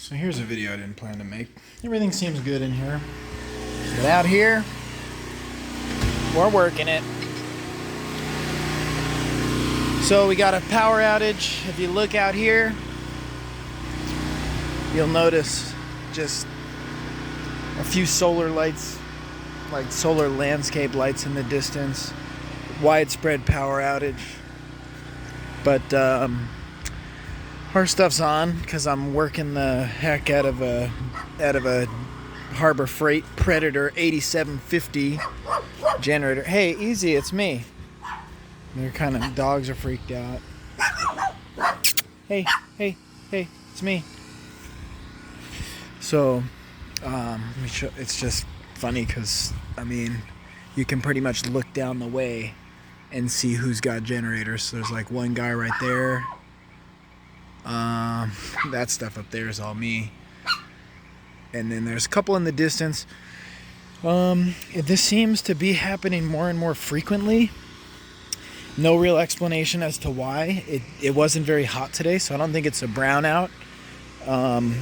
So here's a video I didn't plan to make. Everything seems good in here. But out here, we're working it. So we got a power outage. If you look out here, you'll notice just a few solar lights, like solar landscape lights in the distance. Widespread power outage. But our stuff's on because I'm working the heck out of a Harbor Freight Predator 8750 generator. Hey, easy, it's me. They're kind of, dogs are freaked out. Hey, it's me. So, let me show. It's just funny because, I mean, you can pretty much look down the way and see who's got generators. So there's like one guy right there. That stuff up there is all me. And then there's a couple in the distance. This seems to be happening more and more frequently. No real explanation as to why. It wasn't very hot today, so I don't think it's a brownout. And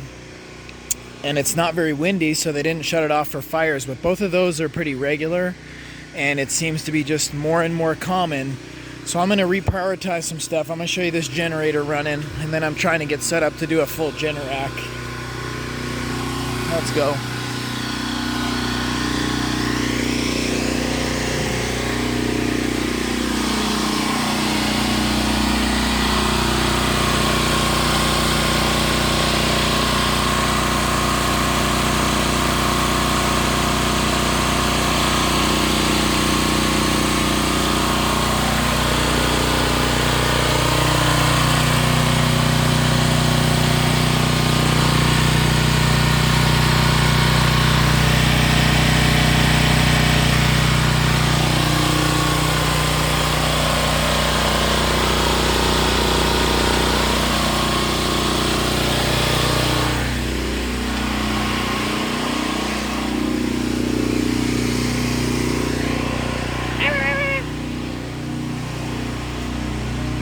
it's not very windy, so they didn't shut it off for fires. But both of those are pretty regular, and it seems to be just more and more common. So I'm going to reprioritize some stuff. I'm going to show you this generator running, and then I'm trying to get set up to do a full Generac. Let's go.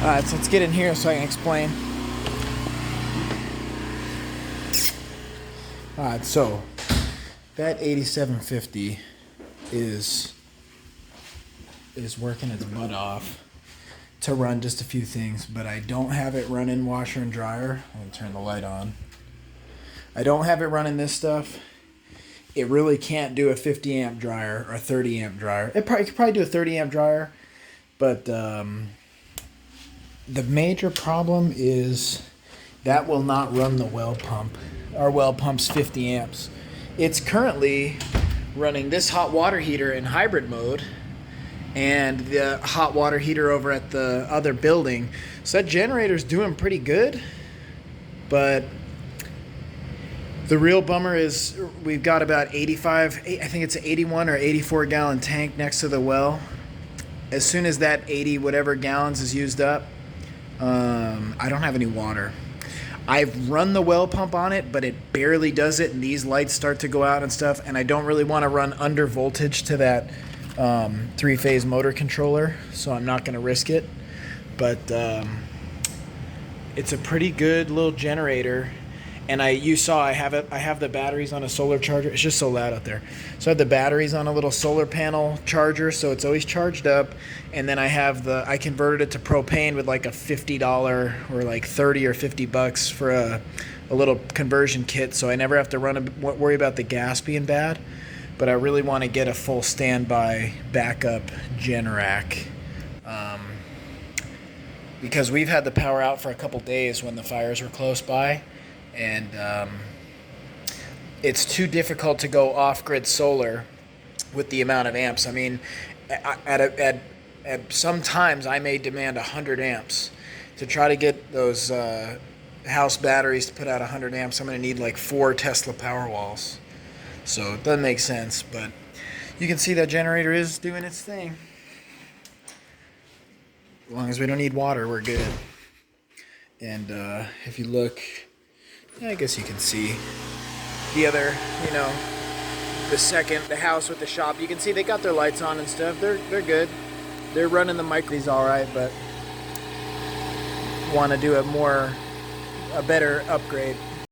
Alright, so let's get in here so I can explain. Alright, so that 8750 is working its butt off to run just a few things, but I don't have it running washer and dryer. I'm going to turn the light on. I don't have it running this stuff. It really can't do a 50 amp dryer or a 30 amp dryer. It could probably do a 30 amp dryer, but the major problem is that will not run the well pump. Our well pump's 50 amps. It's currently running this hot water heater in hybrid mode and the hot water heater over at the other building. So that generator's doing pretty good, but the real bummer is we've got about 85, I think it's an 81 or 84 gallon tank next to the well. As soon as that 80 whatever gallons is used up, I don't have any water. I've run the well pump on it, but it barely does it, and these lights start to go out and stuff, and I don't really want to run under voltage to that three-phase motor controller, so I'm not going to risk it. But it's a pretty good little generator, and you saw I have the batteries on a solar charger. It's just so loud out there. So I have the batteries on a little solar panel charger, so it's always charged up. And then I converted it to propane with like a $50 or like 30 or 50 bucks for a little conversion kit, so I never have to worry about the gas being bad. But I really want to get a full standby backup Generac. Because we've had the power out for a couple days when the fires were close by. And it's too difficult to go off-grid solar with the amount of amps. I mean, at some times I may demand 100 amps. To try to get those house batteries to put out 100 amps, I'm going to need like 4 Tesla Powerwalls. So it doesn't make sense, but you can see that generator is doing its thing. As long as we don't need water, we're good. And if you look, I guess you can see the other, the house with the shop. You can see they got their lights on and stuff. They're good. They're running the micros all right, but want to do a better upgrade.